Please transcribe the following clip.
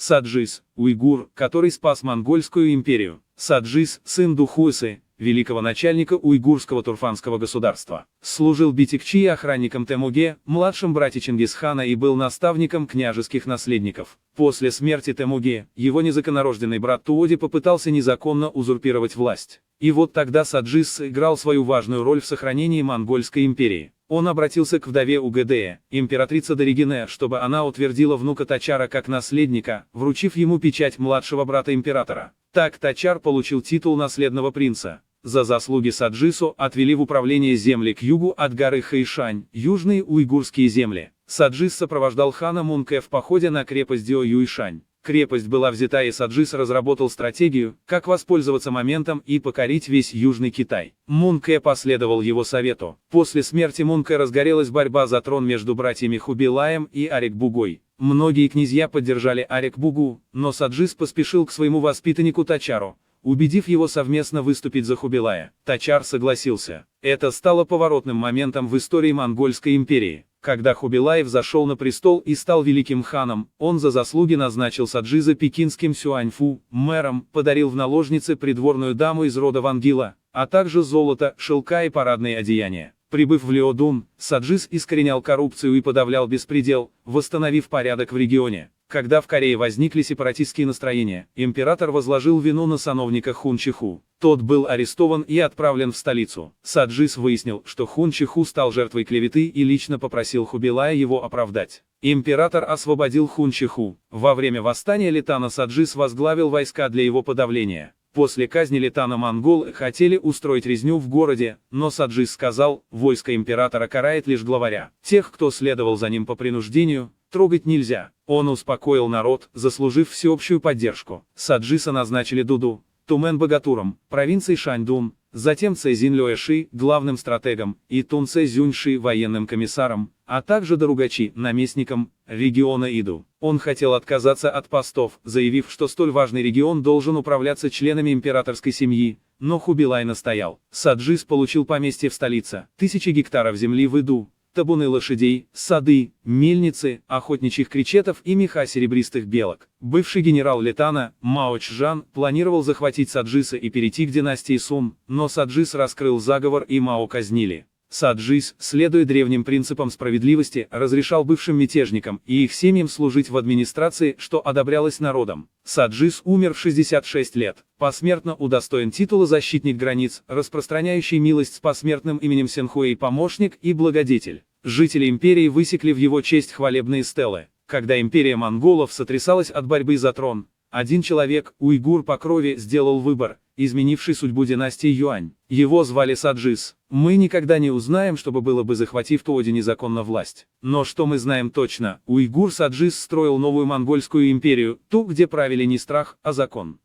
Саджис, уйгур, который спас Монгольскую империю. Саджис, сын Духусы, великого начальника уйгурского турфанского государства. Служил Битикчи охранником Темуге, младшим братья Чингисхана и был наставником княжеских наследников. После смерти Темуге, его незаконнорожденный брат Туоди попытался незаконно узурпировать власть. И вот тогда Саджис сыграл свою важную роль в сохранении Монгольской империи. Он обратился к вдове Угэдея, императрице Доригене, чтобы она утвердила внука Тачара как наследника, вручив ему печать младшего брата императора. Так Тачар получил титул наследного принца. За заслуги Саджису отвели в управление земли к югу от горы Хэйшань, южные уйгурские земли. Саджис сопровождал хана Мунке в походе на крепость Дё-Юйшань. Крепость была взята, и Саджис разработал стратегию, как воспользоваться моментом и покорить весь Южный Китай. Мунке последовал его совету. После смерти Мунке разгорелась борьба за трон между братьями Хубилаем и Арек-Бугой. Многие князья поддержали Арек-Бугу, но Саджис поспешил к своему воспитаннику Тачару, убедив его совместно выступить за Хубилая. Тачар согласился. Это стало поворотным моментом в истории Монгольской империи. Когда Хубилай взошел на престол и стал великим ханом, он за заслуги назначил Саджиза пекинским Сюаньфу, мэром, подарил в наложнице придворную даму из рода Вангила, а также золото, шелка и парадные одеяния. Прибыв в Леодун, Саджис искоренял коррупцию и подавлял беспредел, восстановив порядок в регионе. Когда в Корее возникли сепаратистские настроения, император возложил вину на сановника Хун Чиху. Тот был арестован и отправлен в столицу. Саджис выяснил, что Хун Чиху стал жертвой клеветы и лично попросил Хубилая его оправдать. Император освободил Хун Чиху. Во время восстания Летана Саджис возглавил войска для его подавления. После казни Летана монголы хотели устроить резню в городе, но Саджис сказал, войско императора карает лишь главаря. Тех, кто следовал за ним по принуждению, трогать нельзя. Он успокоил народ, заслужив всеобщую поддержку. Саджиса назначили Дуду, Тумен-Богатуром, провинции Шаньдун, затем Цзинь Люэши, главным стратегом, и Тун Цзюньши, военным комиссаром, а также Даругачи, наместником региона Иду. Он хотел отказаться от постов, заявив, что столь важный регион должен управляться членами императорской семьи, но Хубилай настоял. Саджис получил поместье в столице, 1000 гектаров земли в Иду, табуны лошадей, сады, мельницы, охотничьих кречетов и меха серебристых белок. Бывший генерал Летана, Мао Чжан, планировал захватить Саджиса и перейти к династии Сун, но Саджис раскрыл заговор и Мао казнили. Саджис, следуя древним принципам справедливости, разрешал бывшим мятежникам и их семьям служить в администрации, что одобрялось народом. Саджис умер в 66 лет, посмертно удостоен титула «Защитник границ», распространяющий милость с посмертным именем Сенхуэй «Помощник» и «Благодетель». Жители империи высекли в его честь хвалебные стелы. Когда империя монголов сотрясалась от борьбы за трон, один человек, уйгур по крови, сделал выбор, изменивший судьбу династии Юань. Его звали Саджис. Мы никогда не узнаем, что было бы, захватив Туоди незаконно власть. Но что мы знаем точно, уйгур Саджис строил новую монгольскую империю, ту, где правили не страх, а закон.